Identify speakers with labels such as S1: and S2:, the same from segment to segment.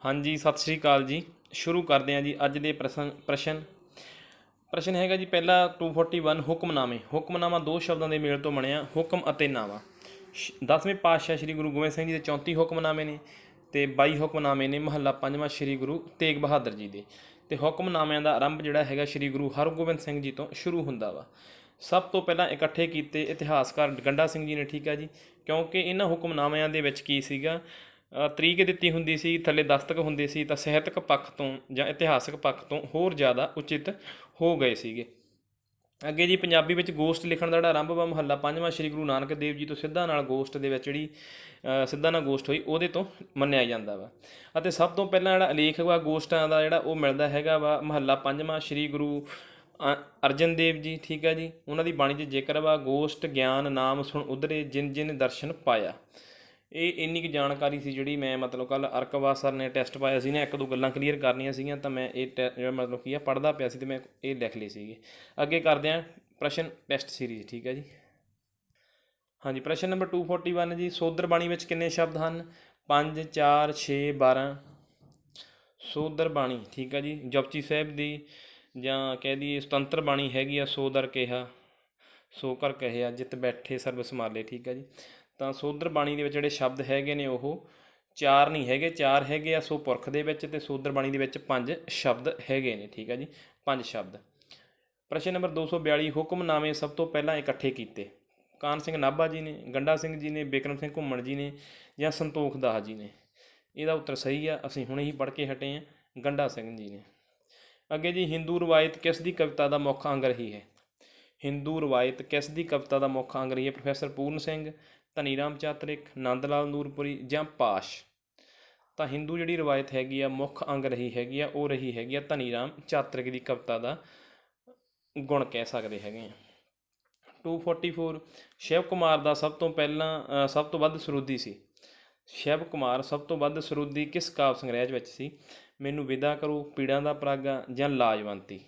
S1: ਹਾਂਜੀ, ਸਤਿ ਸ਼੍ਰੀ ਅਕਾਲ ਜੀ। ਸ਼ੁਰੂ ਕਰਦੇ ਹਾਂ ਜੀ ਅੱਜ ਦੇ ਪ੍ਰਸ਼ਨ ਹੈਗਾ ਜੀ ਪਹਿਲਾ 241 ਹੁਕਮਨਾਮੇ। ਹੁਕਮਨਾਮਾ ਦੋ ਸ਼ਬਦਾਂ ਦੇ ਮੇਲ ਤੋਂ ਬਣਿਆ, ਹੁਕਮ ਅਤੇ ਨਾਮਾ। 10ਵੇਂ ਪਾਤਸ਼ਾਹ ਸ਼੍ਰੀ ਗੁਰੂ ਗੋਬਿੰਦ ਸਿੰਘ ਜੀ ਦੇ 34 ਹੁਕਮਨਾਮੇ ਨੇ ਅਤੇ 22 ਹੁਕਮਨਾਮੇ ਨੇ ਮਹੱਲਾ ਪੰਜਵਾਂ ਸ਼੍ਰੀ ਗੁਰੂ ਤੇਗ ਬਹਾਦਰ ਜੀ ਦੇ। ਅਤੇ ਹੁਕਮਨਾਮਿਆਂ ਦਾ ਆਰੰਭ ਜਿਹੜਾ ਹੈਗਾ ਸ਼੍ਰੀ ਗੁਰੂ ਹਰਗੋਬਿੰਦ ਸਿੰਘ ਜੀ ਤੋਂ ਸ਼ੁਰੂ ਹੁੰਦਾ ਵਾ। ਸਭ ਤੋਂ ਪਹਿਲਾਂ ਇਕੱਠੇ ਕੀਤੇ ਇਤਿਹਾਸਕਾਰ ਗੰਡਾ ਸਿੰਘ ਜੀ ਨੇ, ਠੀਕ ਹੈ ਜੀ, ਕਿਉਂਕਿ ਇਹਨਾਂ ਹੁਕਮਨਾਮਿਆਂ ਦੇ ਵਿੱਚ ਕੀ ਸੀਗਾ, ਤਰੀਕ ਦਿੱਤੀ ਹੁੰਦੀ ਸੀ, ਥੱਲੇ ਦਸਤਕ ਹੁੰਦੇ ਸੀ, ਤਾਂ ਸਾਹਿਤਕ ਪੱਖ ਤੋਂ ਜਾਂ ਇਤਿਹਾਸਕ ਪੱਖ ਤੋਂ ਹੋਰ ਜ਼ਿਆਦਾ ਉਚਿਤ ਹੋ ਗਏ ਸੀਗੇ। ਅੱਗੇ ਜੀ ਪੰਜਾਬੀ ਵਿੱਚ ਗੋਸ਼ਟ ਲਿਖਣ ਦਾ ਜਿਹੜਾ ਆਰੰਭ ਵਾ ਮਹੱਲਾ ਪੰਜਵਾਂ ਸ਼੍ਰੀ ਗੁਰੂ ਨਾਨਕ ਦੇਵ ਜੀ ਤੋਂ ਸਿੱਧਾ ਨਾਲ ਗੋਸ਼ਟ ਦੇ ਵਿੱਚ ਜਿਹੜੀ ਸਿੱਧਾ ਨਾਲ ਗੋਸ਼ਟ ਹੋਈ ਉਹਦੇ ਤੋਂ ਮੰਨਿਆ ਜਾਂਦਾ ਵਾ। ਅਤੇ ਸਭ ਤੋਂ ਪਹਿਲਾਂ ਜਿਹੜਾ ਉਲੇਖ ਵਾ ਗੋਸ਼ਟਾਂ ਦਾ ਜਿਹੜਾ ਉਹ ਮਿਲਦਾ ਹੈਗਾ ਵਾ ਮਹੱਲਾ ਪੰਜਵਾਂ ਸ਼੍ਰੀ ਗੁਰੂ ਅਰਜਨ ਦੇਵ ਜੀ, ਠੀਕ ਹੈ ਜੀ, ਉਹਨਾਂ ਦੀ ਬਾਣੀ 'ਚ ਜ਼ਿਕਰ ਵਾ, ਗੋਸ਼ਟ ਗਿਆਨ ਨਾਮ ਸੁਣ ਉਧਰੇ ਜਿਨ ਜਿਨ ਦਰਸ਼ਨ ਪਾਇਆ। ਇਹ ਇੰਨੀ ਕੁ ਜਾਣਕਾਰੀ ਸੀ ਜਿਹੜੀ ਮੈਂ ਮਤਲਬ ਕੱਲ੍ਹ ਅਰਕਵਾਸ ਸਰ ਨੇ ਟੈਸਟ ਪਾਇਆ ਸੀ ਨਾ, ਇੱਕ ਦੋ ਗੱਲਾਂ ਕਲੀਅਰ ਕਰਨੀਆਂ ਸੀਗੀਆਂ, ਤਾਂ ਮੈਂ ਇਹ ਜਿਹੜਾ ਮਤਲਬ ਕੀ ਆ ਪੜ੍ਹਦਾ ਪਿਆ ਸੀ ਅਤੇ ਮੈਂ ਇਹ ਲਿਖ ਲਏ ਸੀਗੇ। ਅੱਗੇ ਕਰਦੇ ਹਾਂ ਪ੍ਰਸ਼ਨ ਟੈਸਟ ਸੀਰੀਜ਼, ਠੀਕ ਹੈ ਜੀ। ਹਾਂਜੀ, ਪ੍ਰਸ਼ਨ ਨੰਬਰ 241 ਜੀ, ਸੋਦਰ ਬਾਣੀ ਵਿੱਚ ਕਿੰਨੇ ਸ਼ਬਦ ਹਨ? 5, 4, 6, 12। ਸੋਦਰ ਬਾਣੀ, ਠੀਕ ਹੈ ਜੀ, ਜਪਜੀ ਸਾਹਿਬ ਦੀ ਜਾਂ ਕਹਿ ਦਈਏ ਸੁਤੰਤਰ ਬਾਣੀ ਹੈਗੀ ਆ। ਸੋਦਰ ਕਿਹਾ ਸੋ ਕਰ ਕਹਿਆ ਜਿੱਤ ਬੈਠੇ ਸਰਬ ਸੰਭਾਲੇ, ਠੀਕ ਹੈ ਜੀ। ਤਾਂ ਸੋਦਰ ਬਾਣੀ ਦੇ ਵਿੱਚ ਜਿਹੜੇ ਸ਼ਬਦ ਹੈਗੇ ਨੇ ਉਹ 4 ਨਹੀਂ ਹੈਗੇ, 4 ਹੈਗੇ ਆ ਸੋ ਪੁਰਖ ਦੇ ਵਿੱਚ, ਅਤੇ ਸੋਦਰ ਬਾਣੀ ਦੇ ਵਿੱਚ 5 ਸ਼ਬਦ ਹੈਗੇ ਨੇ, ਠੀਕ ਹੈ ਜੀ, 5 ਸ਼ਬਦ। ਪ੍ਰਸ਼ਨ ਨੰਬਰ 242, ਹੁਕਮਨਾਮੇ ਸਭ ਤੋਂ ਪਹਿਲਾਂ ਇਕੱਠੇ ਕੀਤੇ? ਕਾਨ ਸਿੰਘ ਨਾਭਾ ਜੀ ਨੇ, ਗੰਡਾ ਸਿੰਘ ਜੀ ਨੇ, ਬਿਕਰਮ ਸਿੰਘ ਘੁੰਮਣ ਜੀ ਨੇ, ਜਾਂ ਸੰਤੋਖ ਦਾਸ ਜੀ ਨੇ? ਇਹਦਾ ਉੱਤਰ ਸਹੀ ਆ, ਅਸੀਂ ਹੁਣੇ ਹੀ ਪੜ੍ਹ ਕੇ ਹਟੇ ਹਾਂ, ਗੰਡਾ ਸਿੰਘ ਜੀ ਨੇ। ਅੱਗੇ ਜੀ, ਹਿੰਦੂ ਰਵਾਇਤ ਕਿਸ ਦੀ ਕਵਿਤਾ ਦਾ ਮੁੱਖ ਅੰਗ ਰਹੀ ਹੈ? ਹਿੰਦੂ ਰਵਾਇਤ ਕਿਸ ਦੀ ਕਵਿਤਾ ਦਾ ਮੁੱਖ ਅੰਗ ਰਹੀ ਹੈ? ਪ੍ਰੋਫੈਸਰ ਪੂਰਨ ਸਿੰਘ, ਧਨੀ ਰਾਮ ਚਾਤਰਿਕ, ਨੰਦ ਲਾਲ ਨੂਰਪੁਰੀ, ਜਾਂ ਪਾਸ਼? ਤਾਂ ਹਿੰਦੂ ਜਿਹੜੀ ਰਵਾਇਤ ਹੈਗੀ ਆ ਮੁੱਖ ਅੰਗ ਰਹੀ ਹੈਗੀ ਆ, ਉਹ ਰਹੀ ਹੈਗੀ ਆ ਧਨੀ ਰਾਮ ਚਾਤਰਿਕ ਦੀ ਕਵਿਤਾ ਦਾ ਗੁਣ ਕਹਿ ਸਕਦੇ ਹੈਗੇ ਆ। 244, ਸ਼ਿਵ ਕੁਮਾਰ ਦਾ ਸਭ ਤੋਂ ਵੱਧ ਸਰੂਦੀ ਸੀ? ਸ਼ਿਵ ਕੁਮਾਰ ਸਭ ਤੋਂ ਵੱਧ ਸਰੂਦੀ ਕਿਸ ਕਾਵਿ ਸੰਗ੍ਰਹਿ ਵਿੱਚ ਸੀ? ਮੈਨੂੰ ਵਿਦਾ ਕਰੋ, ਪੀੜਾਂ ਦਾ ਪਰਾਗਾ, ਜਾਂ ਲਾਜਵੰਤੀ?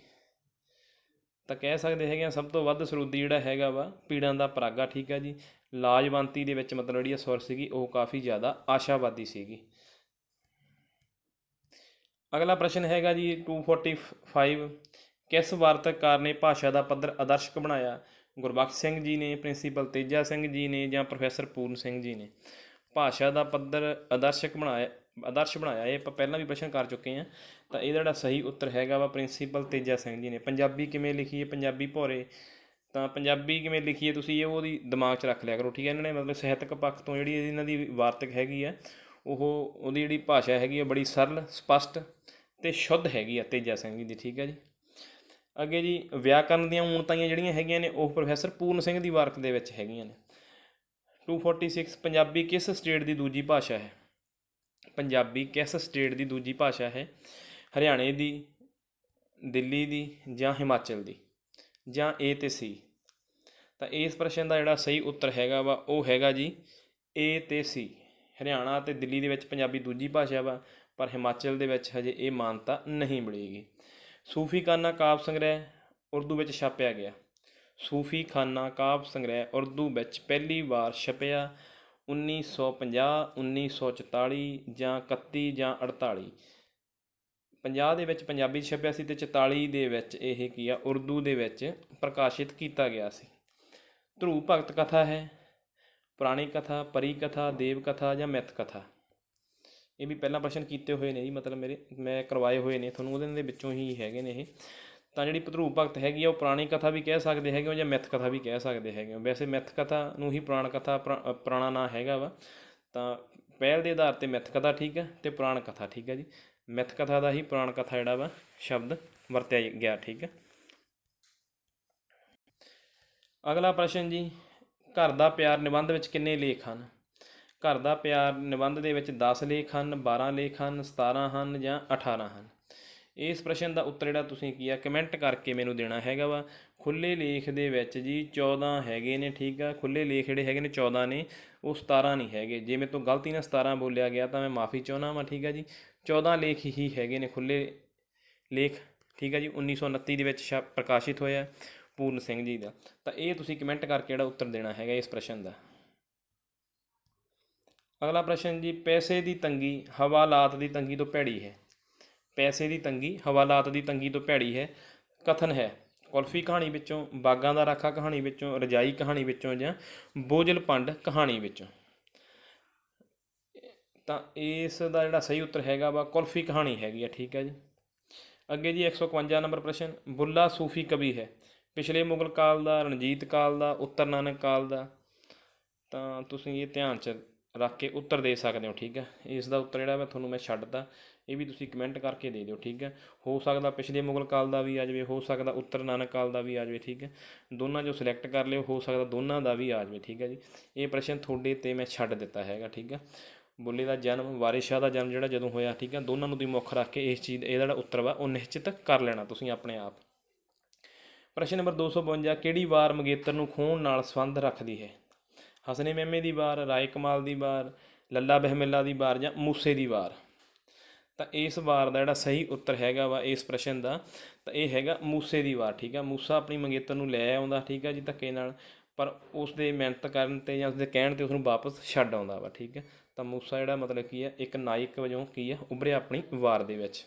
S1: ਤਾਂ ਕਹਿ ਸਕਦੇ ਹੈਗੇ ਆ ਸਭ ਤੋਂ ਵੱਧ ਸਰੂਦੀ ਜਿਹੜਾ ਹੈਗਾ ਵਾ ਪੀੜਾਂ ਦਾ ਪਰਾਗਾ, ਠੀਕ ਹੈ ਜੀ। ਲਾਜਵੰਤੀ ਦੇ ਵਿੱਚ ਮਤਲਬ ਜਿਹੜੀ ਸੁਰ ਸੀਗੀ ਉਹ ਕਾਫੀ ਜ਼ਿਆਦਾ ਆਸ਼ਾਵਾਦੀ ਸੀਗੀ। ਅਗਲਾ ਪ੍ਰਸ਼ਨ ਹੈਗਾ ਜੀ 245, ਕਿਸ ਵਾਰਤਕਕਾਰ ਨੇ ਭਾਸ਼ਾ ਦਾ ਪੱਧਰ ਆਦਰਸ਼ਕ ਬਣਾਇਆ? ਗੁਰਬਖਸ਼ ਸਿੰਘ ਜੀ ਨੇ, ਪ੍ਰਿੰਸੀਪਲ ਤੇਜਾ ਸਿੰਘ ਜੀ ਨੇ, ਜਾਂ ਪ੍ਰੋਫੈਸਰ ਪੂਰਨ ਸਿੰਘ ਜੀ ਨੇ? ਭਾਸ਼ਾ ਦਾ ਪੱਧਰ ਆਦਰਸ਼ ਬਣਾਇਆ ਇਹ ਆਪਾਂ ਪਹਿਲਾਂ ਵੀ ਪ੍ਰਸ਼ਨ ਕਰ ਚੁੱਕੇ ਹਾਂ। ਤਾਂ ਇਹਦਾ ਜਿਹੜਾ ਸਹੀ ਉੱਤਰ ਹੈਗਾ ਵਾ ਪ੍ਰਿੰਸੀਪਲ ਤੇਜਾ ਸਿੰਘ ਜੀ ਨੇ। ਪੰਜਾਬੀ ਕਿਵੇਂ ਲਿਖੀ ਹੈ? ਪੰਜਾਬੀ ਭੌਰੇ। ਤਾਂ ਪੰਜਾਬੀ ਕਿਵੇਂ ਲਿਖੀ ਹੈ ਤੁਸੀਂ ਇਹ ਉਹਦੀ ਦਿਮਾਗ 'ਚ ਰੱਖ ਲਿਆ ਕਰੋ, ਠੀਕ ਹੈ। ਇਹਨਾਂ ਨੇ ਮਤਲਬ ਸਾਹਿਤਕ ਪੱਖ ਤੋਂ ਜਿਹੜੀ ਇਹਨਾਂ ਦੀ ਵਾਰਤਕ ਹੈਗੀ ਆ ਉਹਦੀ ਜਿਹੜੀ ਭਾਸ਼ਾ ਹੈਗੀ ਆ ਬੜੀ ਸਰਲ, ਸਪਸ਼ਟ ਅਤੇ ਸ਼ੁੱਧ ਹੈਗੀ ਆ ਤੇਜਾ ਸਿੰਘ ਜੀ ਦੀ, ਠੀਕ ਹੈ ਜੀ। ਅੱਗੇ ਜੀ, ਵਿਆਕਰਨ ਦੀਆਂ ਊਣਤਾਈਆਂ ਜਿਹੜੀਆਂ ਹੈਗੀਆਂ ਨੇ ਉਹ ਪ੍ਰੋਫੈਸਰ ਪੂਰਨ ਸਿੰਘ ਦੀ ਵਾਰਕ ਦੇ ਵਿੱਚ ਹੈਗੀਆਂ ਨੇ। 246, ਪੰਜਾਬੀ ਕਿਸ ਸਟੇਟ ਦੀ ਦੂਜੀ ਭਾਸ਼ਾ ਹੈ? ਪੰਜਾਬੀ ਕਿਸ ਸਟੇਟ ਦੀ ਦੂਜੀ ਭਾਸ਼ਾ ਹੈ? ਹਰਿਆਣੇ ਦੀ, ਦਿੱਲੀ ਦੀ, ਜਾਂ ਹਿਮਾਚਲ ਦੀ, ਜਾਂ ਏ ਅਤੇ ਸੀ? ਤਾਂ ਇਸ ਪ੍ਰਸ਼ਨ ਦਾ ਜਿਹੜਾ ਸਹੀ ਉੱਤਰ ਹੈਗਾ ਵਾ ਉਹ ਹੈਗਾ ਜੀ ਏ ਅਤੇ ਸੀ। ਹਰਿਆਣਾ ਅਤੇ ਦਿੱਲੀ ਦੇ ਵਿੱਚ ਪੰਜਾਬੀ ਦੂਜੀ ਭਾਸ਼ਾ ਵਾ, ਪਰ ਹਿਮਾਚਲ ਦੇ ਵਿੱਚ ਹਜੇ ਇਹ ਮਾਨਤਾ ਨਹੀਂ ਮਿਲੇਗੀ। ਸੂਫੀਖਾਨਾ ਕਾਵਿ ਸੰਗ੍ਰਹਿ ਉਰਦੂ ਵਿੱਚ ਛਾਪਿਆ ਗਿਆ? ਸੂਫੀਖਾਨਾ ਕਾਵਿ ਸੰਗ੍ਰਹਿ ਉਰਦੂ ਵਿੱਚ ਪਹਿਲੀ ਵਾਰ ਛਪਿਆ 1950, 1944, ਜਾਂ 31, ਜਾਂ 48? 50 ਦੇ ਵਿੱਚ ਪੰਜਾਬੀ 'ਚ ਛਪਿਆ ਸੀ ਅਤੇ 44 ਦੇ ਵਿੱਚ ਇਹ ਕੀ ਆ ਉਰਦੂ ਦੇ ਵਿੱਚ ਪ੍ਰਕਾਸ਼ਿਤ ਕੀਤਾ ਗਿਆ ਸੀ। ਧਰੂਵ ਭਗਤ ਕਥਾ ਹੈ, ਪੁਰਾਣੀ ਕਥਾ, ਪਰੀ ਕਥਾ, ਦੇਵ ਕਥਾ, ਜਾਂ ਮਿੱਥ ਕਥਾ? ਇਹ ਵੀ ਪਹਿਲਾਂ ਪ੍ਰਸ਼ਨ ਕੀਤੇ ਹੋਏ ਨੇ ਜੀ, ਮਤਲਬ ਮੈਂ ਕਰਵਾਏ ਹੋਏ ਨੇ ਤੁਹਾਨੂੰ, ਉਹਦੇ ਦੇ ਵਿੱਚੋਂ ਹੀ ਹੈਗੇ ਨੇ ਇਹ। ਤਾਂ ਜਿਹੜੀ ਧਰੂਵ ਭਗਤ ਹੈਗੀ ਆ ਉਹ ਪੁਰਾਣੀ ਕਥਾ ਵੀ ਕਹਿ ਸਕਦੇ ਹੈਗੇ ਹੋ ਜਾਂ ਮਿੱਥ ਕਥਾ ਵੀ ਕਹਿ ਸਕਦੇ ਹੈਗੇ ਹੋ। ਵੈਸੇ ਮਿੱਥ ਕਥਾ ਨੂੰ ਹੀ ਪੁਰਾਣ ਕਥਾ ਪੁਰਾਣਾ ਨਾਂ ਹੈਗਾ ਵਾ, ਤਾਂ ਪਹਿਲ ਦੇ ਆਧਾਰ 'ਤੇ ਮਿੱਥ ਕਥਾ ਠੀਕ ਹੈ ਅਤੇ ਪੁਰਾਣ ਕਥਾ, ਠੀਕ ਹੈ ਜੀ। ਮਿੱਥ ਕਥਾ ਦਾ ਹੀ ਪੁਰਾਣ ਕਥਾ ਜਿਹੜਾ ਵਾ ਸ਼ਬਦ ਵਰਤਿਆ ਗਿਆ, ਠੀਕ ਹੈ। ਅਗਲਾ ਪ੍ਰਸ਼ਨ ਜੀ, ਘਰ ਦਾ ਪਿਆਰ ਨਿਬੰਧ ਵਿੱਚ ਕਿੰਨੇ ਲੇਖ ਹਨ? ਘਰ ਦਾ ਪਿਆਰ ਨਿਬੰਧ ਦੇ ਵਿੱਚ 10 ਲੇਖ ਹਨ, 12 ਲੇਖ ਹਨ, 17 ਹਨ, ਜਾਂ 18 ਹਨ? ਇਸ ਪ੍ਰਸ਼ਨ ਦਾ ਉੱਤਰ ਜਿਹੜਾ ਤੁਸੀਂ ਕੀ ਆ ਕਮੈਂਟ ਕਰਕੇ ਮੈਨੂੰ ਦੇਣਾ ਹੈਗਾ ਵਾ। ਖੁੱਲ੍ਹੇ ਲੇਖ ਦੇ ਵਿੱਚ ਜੀ 14 ਹੈਗੇ ਨੇ, ਠੀਕ ਆ। ਖੁੱਲ੍ਹੇ ਲੇਖ ਜਿਹੜੇ ਹੈਗੇ ਨੇ 14 ਨੇ, ਉਹ 17 ਨਹੀਂ ਹੈਗੇ। ਜੇ ਮੇਰੇ ਤੋਂ ਗਲਤੀ ਨਾਲ 17 ਬੋਲਿਆ ਗਿਆ ਤਾਂ ਮੈਂ ਮਾफ़ੀ ਚਾਹੁੰਦਾ ਵਾਂ, ਠੀਕ ਆ ਜੀ। 14 ਲੇਖ ਹੀ ਹੈਗੇ ਨੇ ਖੁੱਲ੍ਹੇ ਲੇਖ, ਠੀਕ ਆ ਜੀ। 1929 ਦੇ ਵਿੱਚ ਪ੍ਰਕਾਸ਼ਿਤ ਹੋਇਆ ਪੂਰਨ ਸਿੰਘ ਜੀ ਦਾ। ਤਾਂ ਇਹ ਤੁਸੀਂ ਕਮੈਂਟ ਕਰਕੇ ਜਿਹੜਾ ਉੱਤਰ ਦੇਣਾ ਹੈਗਾ ਇਸ ਪ੍ਰਸ਼ਨ ਦਾ। ਅਗਲਾ ਪ੍ਰਸ਼ਨ ਜੀ, ਪੈਸੇ ਦੀ ਤੰਗੀ ਹਵਾਲਾਤ ਦੀ ਤੰਗੀ ਤੋਂ ਭੈੜੀ ਹੈ। ਪੈਸੇ ਦੀ ਤੰਗੀ ਹਵਾਲਾਤ ਦੀ ਤੰਗੀ ਤੋਂ ਭੈੜੀ ਹੈ ਕਥਨ ਹੈ ਕੁਲਫੀ ਕਹਾਣੀ ਵਿੱਚੋਂ, ਬਾਗਾਂ ਦਾ ਰਾਖਾ ਕਹਾਣੀ ਵਿੱਚੋਂ, ਰਜਾਈ ਕਹਾਣੀ ਵਿੱਚੋਂ ਜਾਂ ਬੋਝਲ ਪੰਡ ਕਹਾਣੀ ਵਿੱਚੋਂ। ਤਾਂ ਇਸ ਦਾ ਜਿਹੜਾ ਸਹੀ ਉੱਤਰ ਹੈਗਾ ਵਾ ਕੁਲਫੀ ਕਹਾਣੀ ਹੈਗੀ ਆ। ਠੀਕ ਹੈ ਜੀ। ਅੱਗੇ ਜੀ 151 ਨੰਬਰ ਪ੍ਰਸ਼ਨ, ਬੁੱਲਾ ਸੂਫੀ ਕਵੀ ਹੈ। ਪਿਛਲੇ ਮੁਗਲ ਕਾਲ ਦਾ, ਰਣਜੀਤ ਕਾਲ ਦਾ, ਉੱਤਰ ਨਾਨਕ ਕਾਲ ਦਾ। ਤਾਂ ਤੁਸੀਂ ਇਹ ਧਿਆਨ 'ਚ ਰੱਖ ਕੇ ਉੱਤਰ ਦੇ ਸਕਦੇ ਹੋ। ਠੀਕ ਹੈ। ਇਸ ਦਾ ਉੱਤਰ ਜਿਹੜਾ ਮੈਂ ਛੱਡਤਾ, ਇਹ ਵੀ ਤੁਸੀਂ ਕਮੈਂਟ ਕਰਕੇ ਦੇ ਦਿਓ। ਠੀਕ ਹੈ। ਹੋ ਸਕਦਾ ਪਿਛਲੇ ਮੁਗਲ ਕਾਲ ਦਾ ਵੀ ਆ ਜਾਵੇ, ਹੋ ਸਕਦਾ ਉੱਤਰ ਨਾਨਕ ਕਾਲ ਦਾ ਵੀ ਆ ਜਾਵੇ। ਠੀਕ ਹੈ। ਦੋਨਾਂ 'ਚੋਂ ਸਿਲੈਕਟ ਕਰ ਲਿਓ, ਹੋ ਸਕਦਾ ਦੋਨਾਂ ਦਾ ਵੀ ਆ ਜਾਵੇ। ਠੀਕ ਹੈ ਜੀ। ਇਹ ਪ੍ਰਸ਼ਨ ਤੁਹਾਡੇ 'ਤੇ ਮੈਂ ਛੱਡ ਦਿੱਤਾ ਹੈਗਾ। ਠੀਕ ਹੈ। ਬੁੱਲੇ ਦਾ ਜਨਮ, ਵਾਰਿਸ ਸ਼ਾਹ ਦਾ ਜਨਮ ਜਿਹੜਾ ਜਦੋਂ ਹੋਇਆ, ਠੀਕ ਹੈ, ਦੋਨਾਂ ਨੂੰ ਤੁਸੀਂ ਮੁੱਖ ਰੱਖ ਕੇ ਇਸ ਚੀਜ਼ ਇਹਦਾ ਜਿਹੜਾ ਉੱਤਰ ਵਾ ਉਹ ਨਿਸ਼ਚਿਤ ਕਰ ਲੈਣਾ ਤੁਸੀਂ ਆਪਣੇ ਆਪ। ਪ੍ਰਸ਼ਨ ਨੰਬਰ 252, ਕਿਹੜੀ ਵਾਰ ਮੰਗੇਤਰ ਨੂੰ ਖੋਹਣ ਨਾਲ ਸੰਬੰਧ ਰੱਖਦੀ ਹੈ? ਹਸਨੇ ਮਹਿਮੇ ਦੀ ਵਾਰ, ਰਾਏ ਕਮਾਲ ਦੀ ਵਾਰ, ਲੱਲਾ ਬਹਿਮਿੱਲਾ ਦੀ ਵਾਰ ਜਾਂ ਮੂਸੇ ਦੀ ਵਾਰ। ਤਾਂ ਇਸ ਵਾਰ ਦਾ ਜਿਹੜਾ ਸਹੀ ਉੱਤਰ ਹੈਗਾ ਵਾ ਇਸ ਪ੍ਰਸ਼ਨ ਦਾ, ਤਾਂ ਇਹ ਹੈਗਾ ਮੂਸੇ ਦੀ ਵਾਰ। ਠੀਕ ਆ। ਮੂਸਾ ਆਪਣੀ ਮੰਗੇਤਰ ਨੂੰ ਲੈ ਆਉਂਦਾ, ਠੀਕ ਆ ਜੀ, ਧੱਕੇ ਨਾਲ, ਪਰ ਉਸ ਦੇ ਮਿਹਨਤ ਕਰਨ 'ਤੇ ਜਾਂ ਉਸਦੇ ਕਹਿਣ 'ਤੇ ਉਸਨੂੰ ਵਾਪਸ ਛੱਡ ਆਉਂਦਾ ਵਾ। ਠੀਕ ਹੈ। ਤਾਂ ਮੂਸਾ ਜਿਹੜਾ ਮਤਲਬ ਕੀ ਹੈ, ਇੱਕ ਨਾਇਕ ਵਜੋਂ ਕੀ ਹੈ ਉੱਭਰਿਆ ਆਪਣੀ ਵਾਰ ਦੇ ਵਿੱਚ।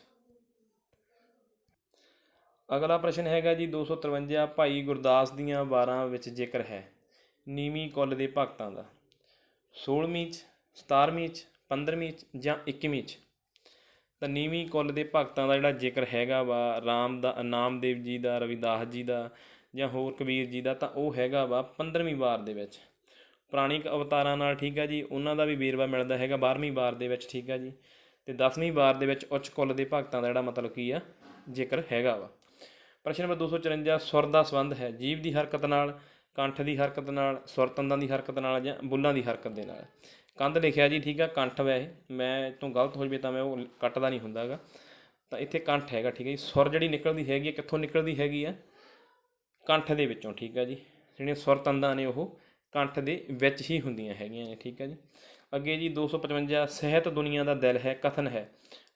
S1: ਅਗਲਾ ਪ੍ਰਸ਼ਨ ਹੈਗਾ ਜੀ 253, ਭਾਈ ਗੁਰਦਾਸ ਦੀਆਂ ਵਾਰਾਂ ਵਿੱਚ ਜ਼ਿਕਰ ਹੈ ਨੀਵੀਂ ਕੁੱਲ ਦੇ ਭਗਤਾਂ ਦਾ। 16ਵੀਂ 'ਚ, 17ਵੀਂ 'ਚ, 15ਵੀਂ 'ਚ ਜਾਂ 21ਵੀਂ 'ਚ। ਤਾਂ ਨੀਵੀਂ ਕੁੱਲ ਦੇ ਭਗਤਾਂ ਦਾ ਜਿਹੜਾ ਜ਼ਿਕਰ ਹੈਗਾ ਵਾ ਨਾਮਦੇਵ ਜੀ ਦਾ, ਰਵਿਦਾਸ ਜੀ ਦਾ ਜਾਂ ਹੋਰ ਕਬੀਰ ਜੀ ਦਾ, ਤਾਂ ਉਹ ਹੈਗਾ ਵਾ 15ਵੀਂ ਵਾਰ ਦੇ ਵਿੱਚ। ਪੁਰਾਣਿਕ ਅਵਤਾਰਾਂ ਨਾਲ, ਠੀਕ ਹੈ ਜੀ, ਉਹਨਾਂ ਦਾ ਵੀ ਵੇਰਵਾ ਮਿਲਦਾ ਹੈਗਾ 12ਵੀਂ ਵਾਰ ਦੇ ਵਿੱਚ। ਠੀਕ ਹੈ ਜੀ। ਅਤੇ 10ਵੀਂ ਵਾਰ ਦੇ ਵਿੱਚ ਉੱਚ ਕੁੱਲ ਦੇ ਭਗਤਾਂ ਦਾ ਜਿਹੜਾ ਮਤਲਬ ਕੀ ਆ ਜ਼ਿਕਰ ਹੈਗਾ ਵਾ। ਪ੍ਰਸ਼ਨ ਨੰਬਰ 254, ਸੁਰ ਦਾ ਸੰਬੰਧ ਹੈ ਜੀਭ ਦੀ ਹਰਕਤ ਨਾਲ, ਕੰਠ ਦੀ ਹਰਕਤ ਨਾਲ, ਸੁਰ ਤੰਦਾਂ ਦੀ ਹਰਕਤ ਨਾਲ ਜਾਂ ਬੁੱਲਾਂ ਦੀ ਹਰਕਤ ਦੇ ਨਾਲ। ਕੰਧ ਲਿਖਿਆ ਜੀ, ਠੀਕ ਆ, ਕੰਠ ਵੈਸੇ ਮੈਂ ਤੋਂ ਗਲਤ ਹੋ ਜਾਵੇ ਤਾਂ ਮੈਂ ਉਹ ਕੱਟਦਾ ਨਹੀਂ ਹੁੰਦਾ ਗਾ। ਤਾਂ ਇੱਥੇ ਕੰਠ ਹੈਗਾ। ਠੀਕ ਹੈ ਜੀ। ਸੁਰ ਜਿਹੜੀ ਨਿਕਲਦੀ ਹੈਗੀ ਹੈ, ਕਿੱਥੋਂ ਨਿਕਲਦੀ ਹੈਗੀ ਆ? ਕੰਠ ਦੇ ਵਿੱਚੋਂ। ਠੀਕ ਹੈ ਜੀ। ਜਿਹੜੀਆਂ ਸੁਰ ਤੰਦਾਂ ਨੇ ਉਹ ਕੰਠ ਦੇ ਵਿੱਚ ਹੀ ਹੁੰਦੀਆਂ ਹੈਗੀਆਂ ਨੇ। ਠੀਕ ਹੈ ਜੀ। ਅੱਗੇ ਜੀ 255, ਸਾਹਿਤ ਦੁਨੀਆ ਦਾ ਦਿਲ ਹੈ ਕਥਨ ਹੈ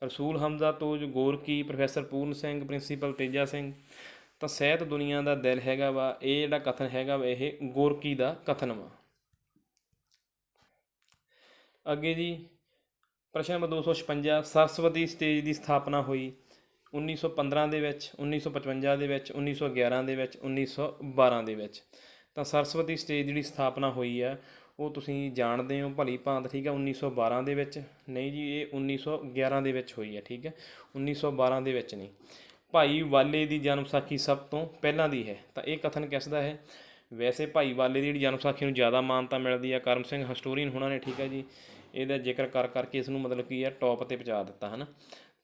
S1: ਰਸੂਲ Hamza ਤੋਜ, Gorky, professor Puran Singh, principal Teja Singh. ਤਾਂ ਸਾਹਿਤ ਦੁਨੀਆ ਦਾ ਦਿਲ ਹੈਗਾ ਵਾ, ਇਹ ਜਿਹੜਾ ਕਥਨ ਹੈਗਾ ਵਾ ਇਹ ਗੋਰਕੀ ਦਾ ਕਥਨ ਵਾ। ਅੱਗੇ ਜੀ ਪ੍ਰਸ਼ਨ ਨੰਬਰ 256, ਸਰਸਵਤੀ ਸਟੇਜ ਦੀ ਸਥਾਪਨਾ ਹੋਈ 1915 ਦੇ ਵਿੱਚ, 1955 ਦੇ ਵਿੱਚ, 1911 ਦੇ ਵਿੱਚ, 1912 ਦੇ ਵਿੱਚ। ਤਾਂ ਸਰਸਵਤੀ ਸਟੇਜ ਜਿਹੜੀ ਸਥਾਪਨਾ ਹੋਈ ਆ ਉਹ ਤੁਸੀਂ ਜਾਣਦੇ ਹੋ ਭਲੀ ਭਾਂਤ। ਠੀਕ ਹੈ। 1912 ਦੇ ਵਿੱਚ ਨਹੀਂ ਜੀ, ਇਹ 1911 ਦੇ ਵਿੱਚ ਹੋਈ ਹੈ। ਠੀਕ ਹੈ। 1912 ਦੇ ਵਿੱਚ ਨਹੀਂ। ਭਾਈ ਵਾਲੇ ਦੀ ਜਨਮ ਸਾਖੀ ਸਭ ਤੋਂ ਪਹਿਲਾਂ ਦੀ ਹੈ। ਤਾਂ ਇਹ ਕਥਨ ਕਿਸ ਦਾ ਹੈ? ਵੈਸੇ ਭਾਈ ਵਾਲੇ ਦੀ ਜਿਹੜੀ ਜਨਮ ਸਾਖੀ ਨੂੰ ਜ਼ਿਆਦਾ ਮਾਨਤਾ ਮਿਲਦੀ ਆ, ਕਰਮ ਸਿੰਘ ਹਿਸਟੋਰੀਅਨ ਹੋਣਾ ਨੇ, ਠੀਕ ਹੈ ਜੀ, ਇਹਦਾ ਜ਼ਿਕਰ ਕਰਕੇ ਇਸ ਨੂੰ ਮਤਲਬ ਕੀ ਹੈ ਟੌਪ 'ਤੇ ਪਹੁੰਚਾ ਦਿੱਤਾ ਹੈ ਨਾ।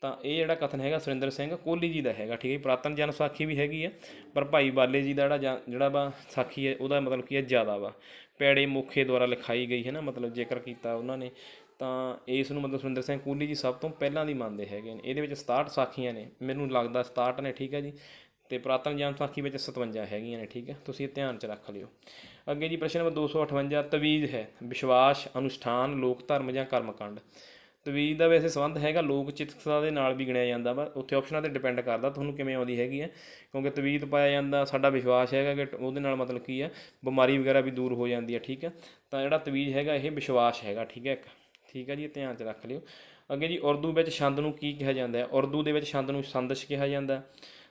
S1: ਤਾਂ ਇਹ ਜਿਹੜਾ ਕਥਨ ਹੈਗਾ ਸੁਰਿੰਦਰ ਸਿੰਘ ਕੋਹਲੀ ਜੀ ਦਾ ਹੈਗਾ। ਠੀਕ ਹੈ। ਪੁਰਾਤਨ ਜਨ ਸਾਖੀ ਵੀ ਹੈਗੀ ਹੈ, ਪਰ ਭਾਈ ਬਾਲੇ ਜੀ ਦਾ ਜਿਹੜਾ ਵਾ ਸਾਖੀ ਹੈ ਉਹਦਾ ਮਤਲਬ ਕੀ ਹੈ ਜ਼ਿਆਦਾ ਵਾ। ਪੈੜੇ ਮੁਖੇ ਦੁਆਰਾ ਲਿਖਾਈ ਗਈ ਹੈ ਨਾ, ਮਤਲਬ ਜ਼ਿਕਰ ਕੀਤਾ ਉਹਨਾਂ ਨੇ। ਤਾਂ ਇਸ ਨੂੰ ਮਤਲਬ ਸੁਰਿੰਦਰ ਸਿੰਘ ਕੋਹਲੀ ਜੀ ਸਭ ਤੋਂ ਪਹਿਲਾਂ ਦੀ ਮੰਨਦੇ ਹੈਗੇ ਨੇ। ਇਹਦੇ ਵਿੱਚ 67 ਸਾਖੀਆਂ ਨੇ, ਮੈਨੂੰ ਲੱਗਦਾ 67 ਨੇ। ਠੀਕ ਹੈ ਜੀ। ਅਤੇ ਪੁਰਾਤਨ ਜਨ ਸਾਖੀ ਵਿੱਚ 57 ਹੈਗੀਆਂ ਨੇ। ਠੀਕ ਹੈ। ਤੁਸੀਂ ਇਹ ਧਿਆਨ 'ਚ ਰੱਖ ਲਿਓ। ਅੱਗੇ ਜੀ ਪ੍ਰਸ਼ਨ ਨੰਬਰ 258, ਤਵੀਜ਼ ਹੈ ਵਿਸ਼ਵਾਸ, ਅਨੁਸ਼ਠਾਨ, ਲੋਕ ਧਰਮ ਜਾਂ ਕਰਮਕਾਂਡ। ਤਵੀਜ਼ ਦਾ ਵੈਸੇ ਸੰਬੰਧ ਹੈਗਾ ਲੋਕ ਚਿਕਿਤਸਾ ਦੇ ਨਾਲ ਵੀ ਗਿਣਿਆ ਜਾਂਦਾ ਵਾ। ਉੱਥੇ ਆਪਸ਼ਨਾਂ 'ਤੇ ਡਿਪੈਂਡ ਕਰਦਾ ਤੁਹਾਨੂੰ ਕਿਵੇਂ ਆਉਂਦੀ ਹੈਗੀ ਹੈ, ਕਿਉਂਕਿ ਤਵੀਜ਼ ਪਾਇਆ ਜਾਂਦਾ ਸਾਡਾ ਵਿਸ਼ਵਾਸ ਹੈਗਾ ਕਿ ਉਹਦੇ ਨਾਲ ਮਤਲਬ ਕੀ ਹੈ ਬਿਮਾਰੀ ਵਗੈਰਾ ਵੀ ਦੂਰ ਹੋ ਜਾਂਦੀ ਹੈ। ਠੀਕ ਹੈ। ਤਾਂ ਜਿਹੜਾ ਤਵੀਜ਼ ਹੈਗਾ ਇਹ ਵਿਸ਼ਵਾਸ ਹੈਗਾ। ਠੀਕ ਹੈ। ਠੀਕ ਹੈ ਜੀ। ਇਹ ਧਿਆਨ 'ਚ ਰੱਖ ਲਿਓ। ਅੱਗੇ ਜੀ ਉਰਦੂ ਵਿੱਚ ਛੰਦ ਨੂੰ ਕੀ ਕਿਹਾ ਜਾਂਦਾ ਹੈ? ਉਰਦੂ ਦੇ ਵਿੱਚ ਛੰਦ ਨੂੰ ਸੰਦਿਸ਼ ਕਿਹਾ ਜਾਂਦਾ,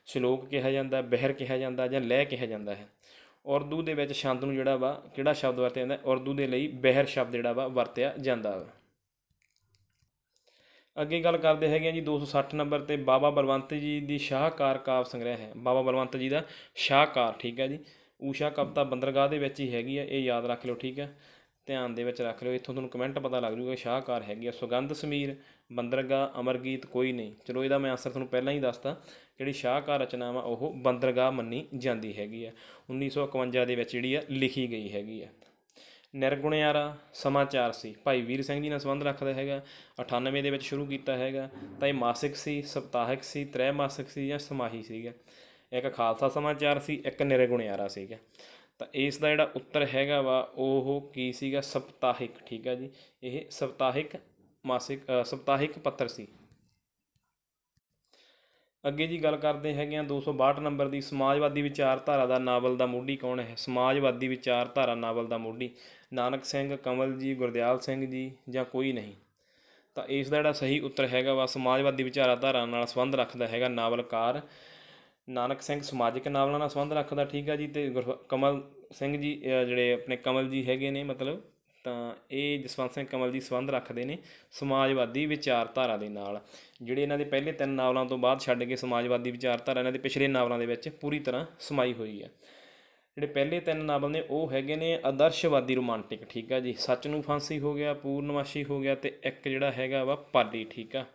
S1: ਸ਼ਲੋਕ ਕਿਹਾ ਜਾਂਦਾ, ਬਹਿਰ ਕਿਹਾ ਜਾਂਦਾ ਜਾਂ ਲੈਅ ਕਿਹਾ ਜਾਂਦਾ ਹੈ। ਉਰਦੂ ਦੇ ਵਿੱਚ ਛੰਦ ਨੂੰ ਜਿਹੜਾ ਵਾ ਕਿਹੜਾ ਸ਼ਬਦ ਵਰਤਿਆ ਜਾਂਦਾ? ਉਰਦੂ ਦੇ ਲਈ ਬਹਿਰ ਸ਼ਬਦ ਜਿਹੜਾ ਵਾ ਵਰਤਿਆ ਜਾਂਦਾ ਵਾ। ਅੱਗੇ ਗੱਲ ਕਰਦੇ ਹੈਗੇ ਆ ਜੀ 260 ਨੰਬਰ 'ਤੇ ਬਾਬਾ ਬਲਵੰਤ ਜੀ ਦੀ ਸ਼ਾਹਕਾਰ ਕਾਵਿ ਸੰਗ੍ਰਹਿ ਹੈ। ਬਾਬਾ ਬਲਵੰਤ ਜੀ ਦਾ ਸ਼ਾਹਕਾਰ। ਠੀਕ ਹੈ ਜੀ। ਊਸ਼ਾ ਕਵਿਤਾ ਬੰਦਰਗਾਹ ਦੇ ਵਿੱਚ ਹੀ ਹੈਗੀ ਆ, ਇਹ ਯਾਦ ਰੱਖ ਲਿਓ। ਠੀਕ ਹੈ। ਧਿਆਨ ਦੇ ਵਿੱਚ ਰੱਖ ਲਿਓ, ਇੱਥੋਂ ਤੁਹਾਨੂੰ ਕਮੈਂਟ ਪਤਾ ਲੱਗ ਜੂਗਾ ਸ਼ਾਹਕਾਰ ਹੈਗੀ ਆ। ਸੁਗੰਧ ਸਮੀਰ, ਬੰਦਰਗਾਹ, ਅਮਰਗੀਤ ਕੋਈ ਨਹੀਂ। ਚਲੋ ਇਹਦਾ ਮੈਂ ਆਨਸਰ ਤੁਹਾਨੂੰ ਪਹਿਲਾਂ ਹੀ ਦੱਸਤਾ। ਜਿਹੜੀ ਸ਼ਾਹਕਾਰ ਰਚਨਾ ਵਾ ਉਹ ਬੰਦਰਗਾਹ ਮੰਨੀ ਜਾਂਦੀ ਹੈਗੀ ਆ। 1951 ਦੇ ਵਿੱਚ ਜਿਹੜੀ ਆ ਲਿਖੀ ਗਈ ਹੈਗੀ ਆ। ਨਿਰਗੁਣਿਆਰਾ ਸਮਾਚਾਰ ਸੀ, ਭਾਈ ਵੀਰ ਸਿੰਘ ਜੀ ਨਾਲ ਸੰਬੰਧ ਰੱਖਦਾ ਹੈਗਾ। 98 ਦੇ ਵਿੱਚ ਸ਼ੁਰੂ ਕੀਤਾ ਹੈਗਾ। ਤਾਂ ਇਹ ਮਾਸਿਕ ਸੀ, ਸਪਤਾਹਿਕ ਸੀ, ਤ੍ਰੈਮਾਸਿਕ ਸੀ ਜਾਂ ਸਮਾਹੀ ਸੀਗਾ। ਇੱਕ ਖਾਲਸਾ ਸਮਾਚਾਰ ਸੀ, ਇੱਕ ਨਿਰਗੁਣਿਆਰਾ ਸੀਗਾ। ਤਾਂ ਇਸ ਦਾ ਜਿਹੜਾ ਉੱਤਰ ਹੈਗਾ ਵਾ ਉਹ ਕੀ ਸੀਗਾ? ਸਪਤਾਹਿਕ। ਠੀਕ ਆ ਜੀ। ਇਹ ਸਪਤਾਹਿਕ ਪੱਤਰ ਸੀ। ਅੱਗੇ ਜੀ ਗੱਲ ਕਰਦੇ ਹੈਗੇ ਆ 262 ਨੰਬਰ ਦੀ, ਸਮਾਜਵਾਦੀ ਵਿਚਾਰਧਾਰਾ ਦਾ ਨਾਵਲ ਦਾ ਮੋਢੀ ਕੌਣ ਹੈ? ਸਮਾਜਵਾਦੀ ਵਿਚਾਰਧਾਰਾ ਨਾਵਲ ਦਾ ਮੋਢੀ ਨਾਨਕ ਸਿੰਘ, ਕਮਲ ਜੀ, ਗੁਰਦਿਆਲ ਸਿੰਘ ਜੀ ਜਾਂ ਕੋਈ ਨਹੀਂ। ਤਾਂ ਇਸ ਦਾ ਜਿਹੜਾ ਸਹੀ ਉੱਤਰ ਹੈਗਾ ਵਾ ਸਮਾਜਵਾਦੀ ਵਿਚਾਰਧਾਰਾ ਨਾਲ ਸੰਬੰਧ ਰੱਖਦਾ ਹੈਗਾ ਨਾਵਲਕਾਰ ਨਾਨਕ ਸਿੰਘ, ਸਮਾਜਿਕ ਨਾਵਲਾਂ ਨਾਲ ਸੰਬੰਧ ਰੱਖਦਾ, ਠੀਕ ਆ ਜੀ। ਅਤੇ ਕਮਲ ਸਿੰਘ ਜੀ ਜਿਹੜੇ ਆਪਣੇ ਕਮਲ ਜੀ ਹੈਗੇ ਨੇ ਮਤਲਬ, ਤਾਂ ਇਹ ਜਸਵੰਤ ਸਿੰਘ ਕਮਲ ਜੀ ਸੰਬੰਧ ਰੱਖਦੇ ਨੇ ਸਮਾਜਵਾਦੀ ਵਿਚਾਰਧਾਰਾ ਦੇ ਨਾਲ। ਜਿਹੜੇ ਇਹਨਾਂ ਦੇ ਪਹਿਲੇ 3 ਨਾਵਲਾਂ ਤੋਂ ਬਾਅਦ ਛੱਡ ਕੇ ਸਮਾਜਵਾਦੀ ਵਿਚਾਰਧਾਰਾ ਇਹਨਾਂ ਦੇ ਪਿਛਲੇ ਨਾਵਲਾਂ ਦੇ ਵਿੱਚ ਪੂਰੀ ਤਰ੍ਹਾਂ ਸਮਾਈ ਹੋਈ ਹੈ। ਜਿਹੜੇ ਪਹਿਲੇ 3 ਨਾਵਲ ਨੇ ਉਹ ਹੈਗੇ ਨੇ ਆਦਰਸ਼ਵਾਦੀ ਰੋਮਾਂਟਿਕ, ਠੀਕ ਆ ਜੀ। ਸੱਚ ਨੂੰ ਫਾਂਸੀ ਹੋ ਗਿਆ, ਪੂਰਨਮਾਸ਼ੀ ਹੋ ਗਿਆ, ਅਤੇ ਇੱਕ ਜਿਹੜਾ ਹੈਗਾ ਵਾ ਪਾਲੀ, ਠੀਕ ਆ।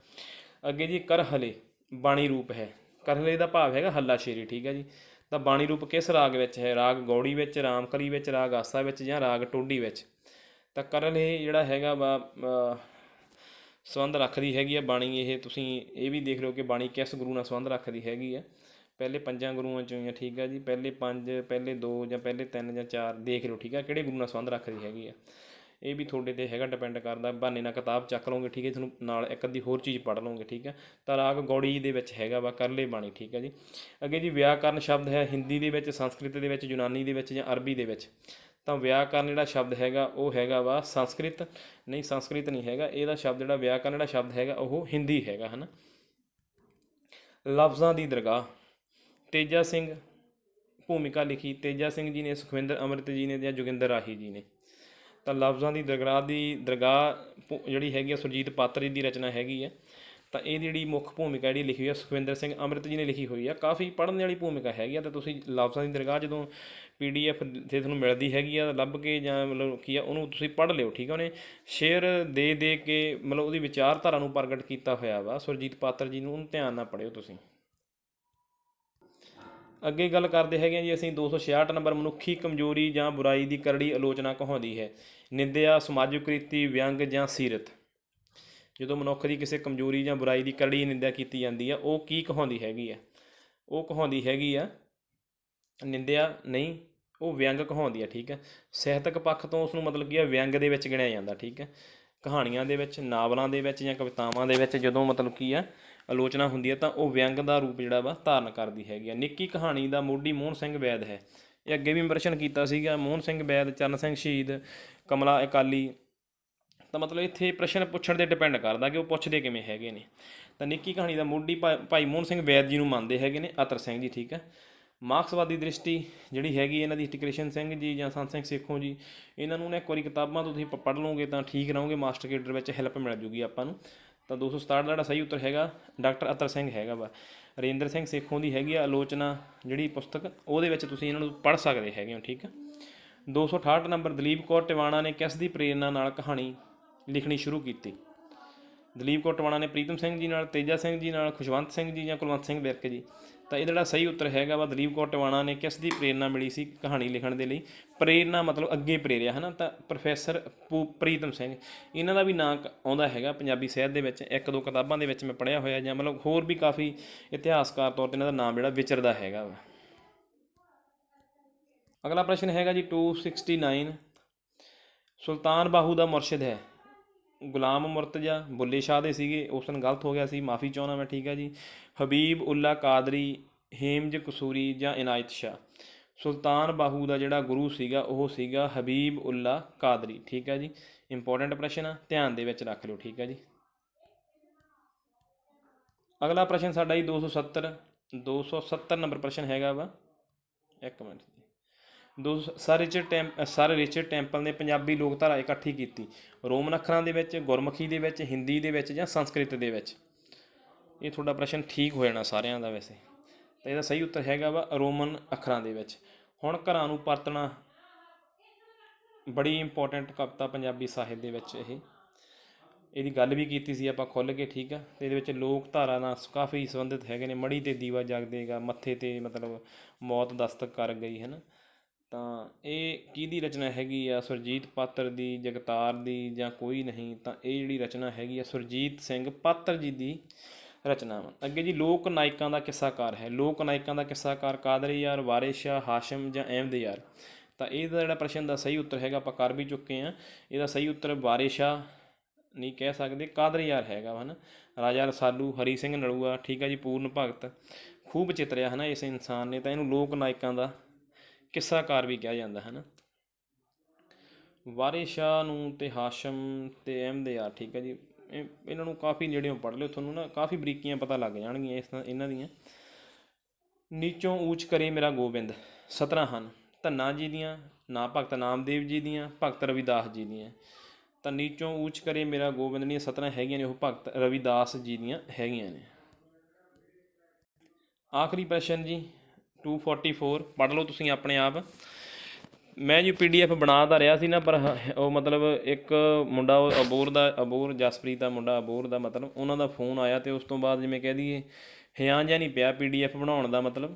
S1: ਅੱਗੇ ਜੀ ਕਰਹਲੇ ਬਾਣੀ ਰੂਪ ਹੈ। ਕਰਹਲੇ ਦਾ ਭਾਵ ਹੈਗਾ ਹੱਲਾ ਸ਼ੇਰੀ, ਠੀਕ ਆ ਜੀ। ਤਾਂ ਬਾਣੀ ਰੂਪ ਕਿਸ ਰਾਗ ਵਿੱਚ ਹੈ? ਰਾਗ ਗੌੜੀ ਵਿੱਚ, ਰਾਮਕਲੀ ਵਿੱਚ, ਰਾਗ ਆਸਾ ਵਿੱਚ ਜਾਂ ਰਾਗ ਟੋਡੀ ਵਿੱਚ। ਤਾਂ ਕਰਹਲੇ ਜਿਹੜਾ ਹੈਗਾ ਵਾ ਸੰਬੰਧ ਰੱਖਦੀ ਹੈਗੀ ਆ ਬਾਣੀ। ਇਹ ਤੁਸੀਂ ਇਹ ਵੀ ਦੇਖ ਲਓ ਕਿ ਬਾਣੀ ਕਿਸ ਗੁਰੂ ਨਾਲ ਸੰਬੰਧ ਰੱਖਦੀ ਹੈਗੀ ਆ। ਪਹਿਲੇ 5 ਗੁਰੂਆਂ 'ਚੋਂ ਹੀ ਆ, ਠੀਕ ਆ ਜੀ। ਪਹਿਲੇ 5, ਪਹਿਲੇ 2 ਜਾਂ ਪਹਿਲੇ 3 ਜਾਂ 4 ਦੇਖ ਲਓ, ਠੀਕ ਆ, ਕਿਹੜੇ ਗੁਰੂ ਨਾਲ ਸੰਬੰਧ ਰੱਖਦੀ ਹੈਗੀ ਆ। ਇਹ ਵੀ ਤੁਹਾਡੇ 'ਤੇ ਹੈਗਾ, ਡਿਪੈਂਡ ਕਰਦਾ। ਬਹਾਨੇ ਨਾਲ ਕਿਤਾਬ ਚੱਕ ਲਓਗੇ, ਠੀਕ ਹੈ, ਤੁਹਾਨੂੰ ਨਾਲ ਇੱਕ ਅੱਧੀ ਹੋਰ ਚੀਜ਼ ਪੜ੍ਹ ਲਓਗੇ, ਠੀਕ ਹੈ। ਤਾਂ ਰਾਗ ਗੌੜੀ ਦੇ ਵਿੱਚ ਹੈਗਾ ਵਾ ਕਰਲੇ ਬਾਣੀ, ਠੀਕ ਹੈ ਜੀ। ਅੱਗੇ ਜੀ ਵਿਆਕਰਨ ਸ਼ਬਦ ਹੈ ਹਿੰਦੀ ਦੇ ਵਿੱਚ, ਸੰਸਕ੍ਰਿਤ ਦੇ ਵਿੱਚ, ਯੂਨਾਨੀ ਦੇ ਵਿੱਚ ਜਾਂ ਅਰਬੀ ਦੇ ਵਿੱਚ। ਤਾਂ ਵਿਆਕਰਨ ਜਿਹੜਾ ਸ਼ਬਦ ਹੈਗਾ ਉਹ ਹੈਗਾ ਵਾ ਸੰਸਕ੍ਰਿਤ, ਨਹੀਂ ਸੰਸਕ੍ਰਿਤ ਨਹੀਂ ਹੈਗਾ ਇਹਦਾ ਸ਼ਬਦ। ਜਿਹੜਾ ਵਿਆਕਰਨ ਜਿਹੜਾ ਸ਼ਬਦ ਹੈਗਾ ਉਹ ਹਿੰਦੀ ਹੈਗਾ, ਹੈ ਨਾ। ਲਫ਼ਜ਼ਾਂ ਦੀ ਦਰਗਾਹ, ਤੇਜਾ ਸਿੰਘ ਭੂਮਿਕਾ ਲਿਖੀ ਤੇਜਾ ਸਿੰਘ ਜੀ ਨੇ, ਸੁਖਵਿੰਦਰ ਅੰਮ੍ਰਿਤ ਜੀ ਨੇ ਜਾਂ ਜੋਗਿੰਦਰ ਰਾਹੀ ਜੀ ਨੇ। ਤਾਂ ਲਫ਼ਜ਼ਾਂ ਦੀ ਦਰਗਾਹ ਜਿਹੜੀ ਹੈਗੀ ਆ ਸੁਰਜੀਤ ਪਾਤਰ ਜੀ ਦੀ ਰਚਨਾ ਹੈਗੀ ਆ। ਤਾਂ ਇਹਦੀ ਜਿਹੜੀ ਮੁੱਖ ਭੂਮਿਕਾ ਜਿਹੜੀ ਲਿਖੀ ਹੋਈ ਆ ਸੁਖਵਿੰਦਰ ਸਿੰਘ ਅੰਮ੍ਰਿਤ ਜੀ ਨੇ ਲਿਖੀ ਹੋਈ ਆ। ਕਾਫੀ ਪੜ੍ਹਨ ਵਾਲੀ ਭੂਮਿਕਾ ਹੈਗੀ ਆ। ਤਾਂ ਤੁਸੀਂ ਲਫ਼ਜ਼ਾਂ ਦੀ ਦਰਗਾਹ ਜਦੋਂ PDF 'ਤੇ ਤੁਹਾਨੂੰ ਮਿਲਦੀ ਹੈਗੀ ਆ ਲੱਭ ਕੇ ਜਾਂ ਮਤਲਬ ਕੀ ਆ ਉਹਨੂੰ ਤੁਸੀਂ ਪੜ੍ਹ ਲਿਓ, ਠੀਕ ਆ। ਉਹਨੇ ਸ਼ੇਅਰ ਦੇ ਕੇ ਮਤਲਬ ਉਹਦੀ ਵਿਚਾਰਧਾਰਾ ਨੂੰ ਪ੍ਰਗਟ ਕੀਤਾ ਹੋਇਆ ਵਾ ਸੁਰਜੀਤ ਪਾਤਰ ਜੀ ਨੂੰ, ਉਹਨੂੰ ਧਿਆਨ ਨਾਲ ਪੜ੍ਹਿਓ ਤੁਸੀਂ। ਅੱਗੇ ਗੱਲ ਕਰਦੇ ਹੈਗੇ ਜੀ ਅਸੀਂ 266 ਨੰਬਰ, ਮਨੁੱਖੀ ਕਮਜ਼ੋਰੀ ਜਾਂ ਬੁਰਾਈ ਦੀ ਕਰੜੀ ਆਲੋਚਨਾ ਕਹਾਉਂਦੀ ਹੈ? ਨਿੰਦਿਆ, ਸਮਾਜਿਕ ਕੁਰੀਤੀ, ਵਿਅੰਗ ਜਾਂ ਸੀਰਤ। ਜਦੋਂ ਮਨੁੱਖ ਦੀ ਕਿਸੇ ਕਮਜ਼ੋਰੀ ਜਾਂ ਬੁਰਾਈ ਦੀ ਕਰੜੀ ਨਿੰਦਿਆ ਕੀਤੀ ਜਾਂਦੀ ਆ ਉਹ ਕੀ ਕਹਾਉਂਦੀ ਹੈਗੀ ਆ? ਉਹ ਕਹਾਉਂਦੀ ਹੈਗੀ ਆ ਨਿੰਦਿਆ, ਨਹੀਂ ਉਹ ਵਿਅੰਗ ਕਹਾਉਂਦੀ ਆ, ਠੀਕ ਹੈ। ਸਾਹਿਤਕ ਪੱਖ ਤੋਂ ਉਸਨੂੰ ਮਤਲਬ ਕੀ ਆ ਵਿਅੰਗ ਦੇ ਵਿੱਚ ਗਿਣਿਆ ਜਾਂਦਾ, ਠੀਕ ਹੈ। ਕਹਾਣੀਆਂ ਦੇ ਵਿੱਚ, ਨਾਵਲਾਂ ਦੇ ਵਿੱਚ ਜਾਂ ਕਵਿਤਾਵਾਂ ਦੇ ਵਿੱਚ ਜਦੋਂ ਮਤਲਬ ਕੀ ਆ ਆਲੋਚਨਾ ਹੁੰਦੀ ਹੈ ਤਾਂ ਉਹ ਵਿਅੰਗ ਦਾ ਰੂਪ ਜਿਹੜਾ ਵਾ ਧਾਰਨ ਕਰਦੀ ਹੈਗੀ ਆ। ਨਿੱਕੀ ਕਹਾਣੀ ਦਾ ਮੋਢੀ ਮੋਹਨ ਸਿੰਘ ਵੈਦ ਹੈ। ਇਹ ਅੱਗੇ ਵੀ ਪ੍ਰਸ਼ਨ ਕੀਤਾ ਸੀਗਾ। ਮੋਹਨ ਸਿੰਘ ਵੈਦ, ਚਰਨ ਸਿੰਘ ਸ਼ਹੀਦ, ਕਮਲਾ ਅਕਾਲੀ। ਤਾਂ ਮਤਲਬ ਇੱਥੇ ਪ੍ਰਸ਼ਨ ਪੁੱਛਣ 'ਤੇ ਡਿਪੈਂਡ ਕਰਦਾ ਕਿ ਉਹ ਪੁੱਛਦੇ ਕਿਵੇਂ ਹੈਗੇ ਨੇ। ਤਾਂ ਨਿੱਕੀ ਕਹਾਣੀ ਦਾ ਮੋਢੀ ਭਾਈ ਮੋਹਨ ਸਿੰਘ ਵੈਦ ਜੀ ਨੂੰ ਮੰਨਦੇ ਹੈਗੇ ਨੇ ਅਤਰ ਸਿੰਘ ਜੀ, ਠੀਕ ਹੈ। ਮਾਰਕਸਵਾਦੀ ਦ੍ਰਿਸ਼ਟੀ ਜਿਹੜੀ ਹੈਗੀ ਇਹਨਾਂ ਦੀ ਕ੍ਰਿਸ਼ਨ ਸਿੰਘ ਜੀ ਜਾਂ ਸੰਤ ਸਿੰਘ ਸੇਖੋਂ ਜੀ, ਇਹਨਾਂ ਨੂੰ ਨਾ ਇੱਕ ਵਾਰੀ ਕਿਤਾਬਾਂ ਤੋਂ ਤੁਸੀਂ ਪੜ੍ਹ ਲਓਗੇ ਤਾਂ ਠੀਕ ਰਹੋਗੇ, ਮਾਸਟਰ ਕੇਡਰ ਵਿੱਚ ਹੈਲਪ ਮਿਲ ਜੂਗੀ ਆਪਾਂ ਨੂੰ। ਤਾਂ 267 ਦਾ ਜਿਹੜਾ ਸਹੀ ਉੱਤਰ ਹੈਗਾ ਡਾਕਟਰ ਅਤਰ ਸਿੰਘ ਹੈਗਾ ਵਾ। ਹਰਿੰਦਰ ਸਿੰਘ ਸੇਖੋਂ ਦੀ ਹੈਗੀ ਆ ਆਲੋਚਨਾ ਜਿਹੜੀ ਪੁਸਤਕ, ਉਹਦੇ ਵਿੱਚ ਤੁਸੀਂ ਇਹਨਾਂ ਨੂੰ ਪੜ੍ਹ ਸਕਦੇ ਹੈਗੇ ਹੋ, ਠੀਕ ਹੈ। 268 ਨੰਬਰ, ਦਲੀਪ ਕੌਰ ਟਿਵਾਣਾ ਨੇ ਕਿਸ ਦੀ ਪ੍ਰੇਰਨਾ ਨਾਲ ਕਹਾਣੀ ਲਿਖਣੀ ਸ਼ੁਰੂ ਕੀਤੀ? ਦਲੀਪ ਕੌਰ ਟਿਵਾਣਾ ਨੇ ਪ੍ਰੀਤਮ ਸਿੰਘ ਜੀ ਨਾਲ, ਤੇਜਾ ਸਿੰਘ ਜੀ ਨਾਲ, ਖੁਸ਼ਵੰਤ ਸਿੰਘ ਜੀ ਜਾਂ ਕੁਲਵੰਤ ਸਿੰਘ ਵਿਰਕ ਜੀ। ਤਾਂ ਇਹ ਜਿਹੜਾ ਸਹੀ ਉੱਤਰ ਹੈਗਾ ਵਾ ਦਲੀਪ ਕੌਰ ਟਿਵਾਣਾ ਨੇ ਕਿਸ ਦੀ ਪ੍ਰੇਰਨਾ ਮਿਲੀ ਸੀ ਕਹਾਣੀ ਲਿਖਣ ਦੇ ਲਈ? ਪ੍ਰੇਰਨਾ ਮਤਲਬ ਅੱਗੇ ਪ੍ਰੇਰਿਆ, ਹੈ ਨਾ। ਤਾਂ ਪ੍ਰੋਫੈਸਰ ਪ੍ਰੀਤਮ ਸਿੰਘ, ਇਹਨਾਂ ਦਾ ਵੀ ਨਾਂ ਆਉਂਦਾ ਹੈਗਾ ਪੰਜਾਬੀ ਸਾਹਿਤ ਦੇ ਵਿੱਚ। 1-2 ਕਿਤਾਬਾਂ ਦੇ ਵਿੱਚ ਮੈਂ ਪੜ੍ਹਿਆ ਹੋਇਆ, ਜਾਂ ਮਤਲਬ ਹੋਰ ਵੀ ਕਾਫੀ ਇਤਿਹਾਸਕਾਰ ਤੌਰ 'ਤੇ ਇਹਨਾਂ ਦਾ ਨਾਮ ਜਿਹੜਾ ਵਿਚਰਦਾ ਹੈਗਾ ਵਾ। ਅਗਲਾ ਪ੍ਰਸ਼ਨ ਹੈਗਾ ਜੀ 269, ਸੁਲਤਾਨ ਬਾਹੂ ਦਾ ਮੁਰਸ਼ਿਦ ਹੈ? ਗੁਲਾਮ ਮੁਰਤਜ਼ਾ, ਬੁੱਲੇ ਸ਼ਾਹ ਦੇ ਸੀਗੇ, ਉਸ ਦਿਨ ਗਲਤ ਹੋ ਗਿਆ ਸੀ, ਮਾफ़ੀ ਚਾਹੁੰਦਾ ਮੈਂ, ਠੀਕ ਹੈ ਜੀ। ਹਬੀਬ ਉੱਲਾ ਕਾਦਰੀ, ਹੇਮਜ ਕਸੂਰੀ ਜਾਂ ਇਨਾਇਤ ਸ਼ਾਹ। ਸੁਲਤਾਨ ਬਾਹੂ ਦਾ ਜਿਹੜਾ ਗੁਰੂ ਸੀਗਾ ਉਹ ਸੀਗਾ ਹਬੀਬ ਉੱਲਾ ਕਾਦਰੀ, ਠੀਕ ਹੈ ਜੀ। ਇੰਪੋਰਟੈਂਟ ਪ੍ਰਸ਼ਨ ਆ, ਧਿਆਨ ਦੇ ਵਿੱਚ ਰੱਖ ਲਿਓ, ਠੀਕ ਹੈ ਜੀ। ਅਗਲਾ ਪ੍ਰਸ਼ਨ ਸਾਡਾ ਜੀ 270 ਨੰਬਰ ਪ੍ਰਸ਼ਨ ਹੈਗਾ ਵਾ। ਇੱਕ ਮਿੰਟ ਜੀ। ਸਰ ਰਿਚਰਡ ਟੈਂਪਲ ਨੇ ਪੰਜਾਬੀ ਲੋਕਧਾਰਾ ਇਕੱਠੀ ਕੀਤੀ ਰੋਮਨ ਅੱਖਰਾਂ ਦੇ ਵਿੱਚ, ਗੁਰਮੁਖੀ ਦੇ ਵਿੱਚ, ਹਿੰਦੀ ਦੇ ਵਿੱਚ ਜਾਂ ਸੰਸਕ੍ਰਿਤ ਦੇ ਵਿੱਚ? ਇਹ ਤੁਹਾਡਾ ਪ੍ਰਸ਼ਨ ਠੀਕ ਹੋ ਜਾਣਾ ਸਾਰਿਆਂ ਦਾ ਵੈਸੇ। ਤਾਂ ਇਹਦਾ ਸਹੀ ਉੱਤਰ ਹੈਗਾ ਵਾ ਰੋਮਨ ਅੱਖਰਾਂ ਦੇ ਵਿੱਚ। ਹੁਣ ਘਰਾਂ ਨੂੰ ਪਰਤਣਾ ਬੜੀ ਇੰਪੋਰਟੈਂਟ ਕਵਿਤਾ ਪੰਜਾਬੀ ਸਾਹਿਤ ਦੇ ਵਿੱਚ। ਇਹਦੀ ਗੱਲ ਵੀ ਕੀਤੀ ਸੀ ਆਪਾਂ ਖੁੱਲ੍ਹ ਕੇ, ਠੀਕ ਆ। ਅਤੇ ਇਹਦੇ ਵਿੱਚ ਲੋਕ ਧਾਰਾ ਨਾਲ ਕਾਫੀ ਸੰਬੰਧਿਤ ਹੈਗੇ ਨੇ। ਮੜੀ 'ਤੇ ਦੀਵਾ ਜਗਦੇਗਾ, ਮੱਥੇ 'ਤੇ ਮਤਲਬ ਮੌਤ ਦਸਤਕ ਕਰ ਗਈ, ਹੈ ਨਾ। ਤਾਂ ਇਹ ਕਿਹਦੀ ਰਚਨਾ ਹੈਗੀ ਆ? ਸੁਰਜੀਤ ਪਾਤਰ ਦੀ, ਜਗਤਾਰ ਦੀ ਜਾਂ ਕੋਈ ਨਹੀਂ? ਤਾਂ ਇਹ ਜਿਹੜੀ ਰਚਨਾ ਹੈਗੀ ਆ ਸੁਰਜੀਤ ਸਿੰਘ ਪਾਤਰ ਜੀ ਦੀ ਰਚਨਾ ਵਾ। ਅੱਗੇ ਜੀ ਲੋਕ ਨਾਇਕਾਂ ਦਾ ਕਿੱਸਾਕਾਰ ਹੈ? ਲੋਕ ਨਾਇਕਾਂ ਦਾ ਕਿੱਸਾਕਾਰ ਕਾਦਰੀ ਯਾਰ, ਵਾਰਿਸ ਸ਼ਾਹ, ਹਾਸ਼ਮ ਜਾਂ ਅਹਿਮਦ ਯਾਰ। ਤਾਂ ਇਹਦਾ ਜਿਹੜਾ ਪ੍ਰਸ਼ਨ ਦਾ ਸਹੀ ਉੱਤਰ ਹੈਗਾ ਆਪਾਂ ਕਰ ਵੀ ਚੁੱਕੇ ਹਾਂ। ਇਹਦਾ ਸਹੀ ਉੱਤਰ ਵਾਰਿਸ ਸ਼ਾਹ ਨਹੀਂ ਕਹਿ ਸਕਦੇ, ਕਾਦਰਯਾਰ ਹੈਗਾ ਵਾ, ਹੈ ਨਾ। ਰਾਜਾ ਰਸਾਲੂ, ਹਰੀ ਸਿੰਘ ਨਲੂਆ, ਠੀਕ ਆ ਜੀ, ਪੂਰਨ ਭਗਤ, ਖੂਬ ਚਿਤਰਿਆ ਹੈ ਨਾ ਇਸ ਇਨਸਾਨ ਨੇ। ਤਾਂ ਇਹਨੂੰ ਲੋਕ ਨਾਇਕਾਂ ਦਾ ਕਿੱਸਾਕਾਰ ਵੀ ਕਿਹਾ ਜਾਂਦਾ ਹੈ ਨਾ। ਵਾਰਿਸ ਸ਼ਾਹ ਨੂੰ ਅਤੇ ਹਾਸ਼ਮ ਅਤੇ ਅਹਿਮਦਯਾਰ, ਠੀਕ ਹੈ ਜੀ, ਇਹਨਾਂ ਨੂੰ ਕਾਫੀ ਨੇੜਿਓਂ ਪੜ੍ਹ ਲਿਓ, ਤੁਹਾਨੂੰ ਨਾ ਕਾਫੀ ਬਰੀਕੀਆਂ ਪਤਾ ਲੱਗ ਜਾਣਗੀਆਂ ਇਹਨਾਂ ਦੀਆਂ। ਨੀਚੋਂ ਊਚ ਕਰੇ ਮੇਰਾ ਗੋਬਿੰਦ 17 ਹਨ। ਧੰਨਾ ਜੀ ਦੀਆਂ, ਨਾ ਭਗਤ ਨਾਮਦੇਵ ਜੀ ਦੀਆਂ, ਭਗਤ ਰਵਿਦਾਸ ਜੀ ਦੀਆਂ। ਤਾਂ ਨੀਚੋਂ ਊਚ ਕਰੇ ਮੇਰਾ ਗੋਬਿੰਦ ਦੀਆਂ 17 ਹੈਗੀਆਂ ਨੇ, ਉਹ ਭਗਤ ਰਵਿਦਾਸ ਜੀ ਦੀਆਂ ਹੈਗੀਆਂ ਨੇ। ਆਖਰੀ ਪ੍ਰਸ਼ਨ ਜੀ 244, ਪੜ੍ਹ ਲਓ ਤੁਸੀਂ ਆਪਣੇ ਆਪ। ਮੈਂ ਜੀ PDF ਬਣਾ ਤਾਂ ਰਿਹਾ ਸੀ ਨਾ, ਪਰ ਉਹ ਮਤਲਬ ਇੱਕ ਮੁੰਡਾ ਉਹ ਅਬੋਰ ਜਸਪ੍ਰੀਤ ਦਾ ਮੁੰਡਾ, ਅਬੋਰ ਦਾ, ਮਤਲਬ ਉਹਨਾਂ ਦਾ ਫੋਨ ਆਇਆ ਅਤੇ ਉਸ ਤੋਂ ਬਾਅਦ ਜਿਵੇਂ ਕਹਿ ਦਈਏ ਹਿਆਂ ਜਿਹਾ ਨਹੀਂ ਪਿਆ PDF ਬਣਾਉਣ ਦਾ। ਮਤਲਬ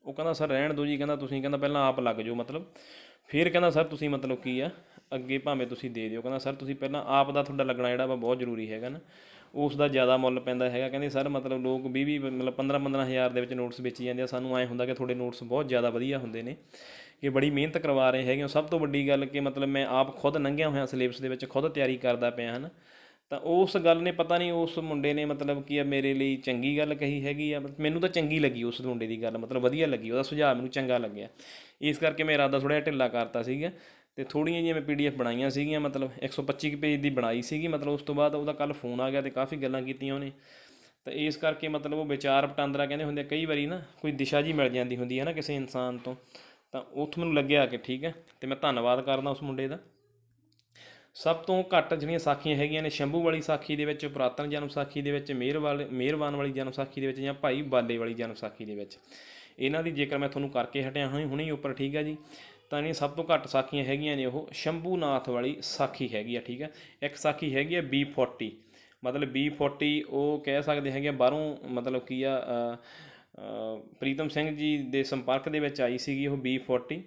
S1: ਉਹ ਕਹਿੰਦਾ ਸਰ ਰਹਿਣ ਦਿਓ ਜੀ, ਕਹਿੰਦਾ ਤੁਸੀਂ ਕਹਿੰਦਾ ਪਹਿਲਾਂ ਆਪ ਲੱਗ ਜਾਓ, ਮਤਲਬ ਫਿਰ ਕਹਿੰਦਾ ਸਰ ਤੁਸੀਂ ਮਤਲਬ ਕੀ ਆ ਅੱਗੇ ਭਾਵੇਂ ਤੁਸੀਂ ਦੇ ਦਿਓ, ਕਹਿੰਦਾ ਸਰ ਤੁਸੀਂ ਪਹਿਲਾਂ ਆਪ ਦਾ ਤੁਹਾਡਾ ਲੱਗਣਾ ਜਿਹੜਾ ਵਾ ਬਹੁਤ ਜ਼ਰੂਰੀ ਹੈਗਾ ਨਾ, ਉਸ ਦਾ ਜ਼ਿਆਦਾ ਮੁੱਲ ਪੈਂਦਾ ਹੈਗਾ। ਕਹਿੰਦੇ ਸਰ ਮਤਲਬ ਲੋਕ 20 ਮਤਲਬ 15 ਹਜ਼ਾਰ ਦੇ ਵਿੱਚ ਨੋਟਸ ਵੇਚੀ ਜਾਂਦੇ ਆ, ਸਾਨੂੰ ਐਂ ਹੁੰਦਾ ਕਿ ਤੁਹਾਡੇ ਨੋਟਸ ਬਹੁਤ ਜ਼ਿਆਦਾ ਵਧੀਆ ਹੁੰਦੇ ਨੇ, ਕਿ ਬੜੀ ਮਿਹਨਤ ਕਰਵਾ ਰਹੇ ਹੈਗੇ ਹੋ। ਸਭ ਤੋਂ ਵੱਡੀ ਗੱਲ ਕਿ ਮਤਲਬ ਮੈਂ ਆਪ ਖੁਦ ਲੰਘਿਆ ਹੋਇਆ ਸਿਲੇਬਸ ਦੇ ਵਿੱਚ, ਖੁਦ ਤਿਆਰੀ ਕਰਦਾ ਪਿਆ ਹਨ। ਤਾਂ ਉਸ ਗੱਲ ਨੇ ਪਤਾ ਨਹੀਂ ਉਸ ਮੁੰਡੇ ਨੇ ਮਤਲਬ ਕੀ ਆ ਮੇਰੇ ਲਈ ਚੰਗੀ ਗੱਲ ਕਹੀ ਹੈਗੀ ਆ, ਮੈਨੂੰ ਤਾਂ ਚੰਗੀ ਲੱਗੀ ਉਸ ਮੁੰਡੇ ਦੀ ਗੱਲ, ਮਤਲਬ ਵਧੀਆ ਲੱਗੀ, ਉਹਦਾ ਸੁਝਾਅ ਮੈਨੂੰ ਚੰਗਾ ਲੱਗਿਆ। ਇਸ ਕਰਕੇ ਮੈਂ ਇਰਾਦਾ ਥੋੜ੍ਹਾ ਜਿਹਾ ਢਿੱਲਾ ਕਰਤਾ ਸੀਗਾ ਅਤੇ ਥੋੜ੍ਹੀਆਂ ਜਿਹੀਆਂ ਮੈਂ PDF ਬਣਾਈਆਂ ਸੀਗੀਆਂ, ਮਤਲਬ 125 ਪੇਜ ਦੀ ਬਣਾਈ ਸੀਗੀ। ਮਤਲਬ ਉਸ ਤੋਂ ਬਾਅਦ ਉਹਦਾ ਕੱਲ੍ਹ ਫੋਨ ਆ ਗਿਆ ਅਤੇ ਕਾਫੀ ਗੱਲਾਂ ਕੀਤੀਆਂ ਉਹਨੇ। ਤਾਂ ਇਸ ਕਰਕੇ ਮਤਲਬ ਉਹ ਵਿਚਾਰ ਵਟਾਂਦਰਾ ਕਹਿੰਦੇ ਹੁੰਦੇ ਕਈ ਵਾਰੀ ਨਾ ਕੋਈ ਦਿਸ਼ਾ ਜਿਹੀ ਮਿਲ ਜਾਂਦੀ ਹੁੰਦੀ ਹੈ ਨਾ ਕਿਸੇ ਇਨਸਾਨ ਤੋਂ। ਤਾਂ ਉੱਥੋਂ ਮੈਨੂੰ ਲੱਗਿਆ ਕਿ ਠੀਕ ਹੈ, ਅਤੇ ਮੈਂ ਧੰਨਵਾਦ ਕਰਦਾ ਉਸ ਮੁੰਡੇ ਦਾ। ਸਭ ਤੋਂ ਘੱਟ ਜਿਹੜੀਆਂ ਸਾਖੀਆਂ ਹੈਗੀਆਂ ਨੇ, ਸ਼ੰਭੂ ਵਾਲੀ ਸਾਖੀ ਦੇ ਵਿੱਚ, ਪੁਰਾਤਨ ਜਨਮ ਸਾਖੀ ਦੇ ਵਿੱਚ, ਮਿਹਰਬਾਨ ਵਾਲੀ ਜਨਮ ਸਾਖੀ ਦੇ ਵਿੱਚ, ਜਾਂ ਭਾਈ ਬਾਲੇ ਵਾਲੀ ਜਨਮ ਸਾਖੀ ਦੇ ਵਿੱਚ। ਇਹਨਾਂ ਦੀ ਜੇਕਰ ਮੈਂ ਤੁਹਾਨੂੰ ਕਰਕੇ ਹਟਿਆ ਹੁਣੀ ਉੱਪਰ, ਠੀਕ ਹੈ ਜੀ। ਤਾਂ ਇਹਦੀਆਂ ਸਭ ਤੋਂ ਘੱਟ ਸਾਖੀਆਂ ਹੈਗੀਆਂ ਨੇ ਉਹ ਸ਼ੰਭੂਨਾਥ ਵਾਲੀ ਸਾਖੀ ਹੈਗੀ ਆ, ਠੀਕ ਹੈ। ਇੱਕ ਸਾਖੀ ਹੈਗੀ ਆ B40, ਮਤਲਬ B40 ਉਹ ਕਹਿ ਸਕਦੇ ਹੈਗੇ ਆ ਬਾਹਰੋਂ, ਮਤਲਬ ਕੀ ਆ ਪ੍ਰੀਤਮ ਸਿੰਘ ਜੀ ਦੇ ਸੰਪਰਕ ਦੇ ਵਿੱਚ ਆਈ ਸੀਗੀ ਉਹ B40,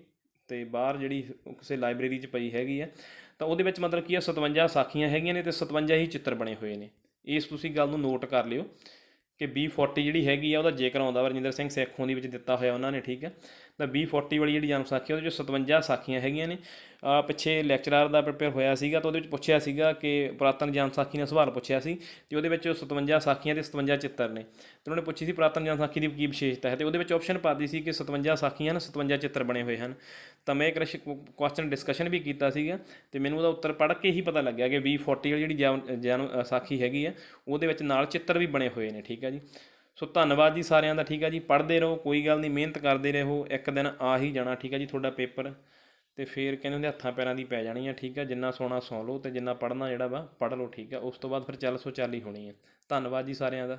S1: ਅਤੇ ਬਾਹਰ ਜਿਹੜੀ ਕਿਸੇ ਲਾਇਬ੍ਰੇਰੀ 'ਚ ਪਈ ਹੈਗੀ ਆ। ਤਾਂ ਉਹਦੇ ਵਿੱਚ ਮਤਲਬ ਕੀ ਆ 57 ਸਾਖੀਆਂ ਹੈਗੀਆਂ ਨੇ ਅਤੇ 57 ਹੀ ਚਿੱਤਰ ਬਣੇ ਹੋਏ ਨੇ। ਇਸ ਤੁਸੀਂ ਗੱਲ ਨੂੰ ਨੋਟ ਕਰ ਲਿਓ ਕਿ B40 ਜਿਹੜੀ ਹੈਗੀ ਆ ਉਹਦਾ ਜ਼ਿਕਰ ਆਉਂਦਾ ਵਾ ਰਜਿੰਦਰ ਸਿੰਘ ਸੇਖੋਂ ਦੇ ਵਿੱਚ ਦਿੱਤਾ ਹੋਇਆ ਉਹਨਾਂ ਨੇ, ਠੀਕ ਹੈ। ਤਾਂ B40 ਵਾਲੀ ਜਿਹੜੀ ਜਨਮ ਸਾਖੀ ਉਹਦੇ 'ਚ 57 ਸਾਖੀਆਂ ਹੈਗੀਆਂ ਨੇ। ਪਿੱਛੇ ਲੈਕਚਰਾਰ ਦਾ ਪ੍ਰਪੇਅਰ ਹੋਇਆ ਸੀਗਾ, ਤਾਂ ਉਹਦੇ ਵਿੱਚ ਪੁੱਛਿਆ ਸੀਗਾ ਕਿ ਪੁਰਾਤਨ ਜਨਮ ਸਾਖੀ ਨੇ ਸਵਾਲ ਪੁੱਛਿਆ ਸੀ, ਅਤੇ ਉਹਦੇ ਵਿੱਚ 57 ਸਾਖੀਆਂ ਅਤੇ 57 ਚਿੱਤਰ ਨੇ। ਅਤੇ ਉਹਨਾਂ ਨੇ ਪੁੱਛੀ ਸੀ ਪੁਰਾਤਨ ਜਨਮ ਸਾਖੀ ਦੀ ਕੀ ਵਿਸ਼ੇਸ਼ਤਾ ਹੈ, ਅਤੇ ਉਹਦੇ ਵਿੱਚ ਆਪਸ਼ਨ ਪਾਤੀ ਸੀ ਕਿ 57 ਸਾਖੀਆਂ ਹਨ, 57 ਚਿੱਤਰ ਬਣੇ ਹੋਏ ਹਨ। ਤਾਂ ਮੈਂ ਇੱਕ ਕੁਐਸਚਨ ਡਿਸਕਸ਼ਨ ਵੀ ਕੀਤਾ ਸੀਗਾ, ਅਤੇ ਮੈਨੂੰ ਉਹਦਾ ਉੱਤਰ ਪੜ੍ਹ ਕੇ ਹੀ ਪਤਾ ਲੱਗਿਆ ਕਿ B40 ਵਾਲੀ ਜਿਹੜੀ ਜਨਮ ਸਾਖੀ ਹੈਗੀ ਆ ਉਹਦੇ ਵਿੱਚ ਨਾਲ ਚਿੱਤਰ ਵੀ ਬਣੇ ਹੋਏ ਨੇ, ਠੀਕ ਹੈ ਜੀ। ਸੋ ਧੰਨਵਾਦ ਜੀ ਸਾਰਿਆਂ ਦਾ, ਠੀਕ ਹੈ ਜੀ। ਪੜ੍ਹਦੇ ਰਹੋ, ਕੋਈ ਗੱਲ ਨਹੀਂ, ਮਿਹਨਤ ਕਰਦੇ ਰਹੋ, ਇੱਕ ਦਿਨ ਆ ਹੀ ਜਾਣਾ, ਠੀਕ ਹੈ ਜੀ, ਤੁਹਾਡਾ ਪੇਪਰ। ਅਤੇ ਫਿਰ ਕਹਿੰਦੇ ਹੁੰਦੇ ਹੱਥਾਂ ਪੈਰਾਂ ਦੀ ਪੈ ਜਾਣੀ ਆ, ਠੀਕ ਹੈ। ਜਿੰਨਾ ਸੌਣਾ ਸੌਂ ਲਓ ਅਤੇ ਜਿੰਨਾ ਪੜ੍ਹਨਾ ਜਿਹੜਾ ਵਾ ਪੜ੍ਹ ਲਓ, ਠੀਕ ਹੈ। ਉਸ ਤੋਂ ਬਾਅਦ ਫਿਰ ਚੱਲ ਸੋ ਚੱਲ ਹੀ ਹੋਣੀ ਹੈ। ਧੰਨਵਾਦ ਜੀ ਸਾਰਿਆਂ ਦਾ।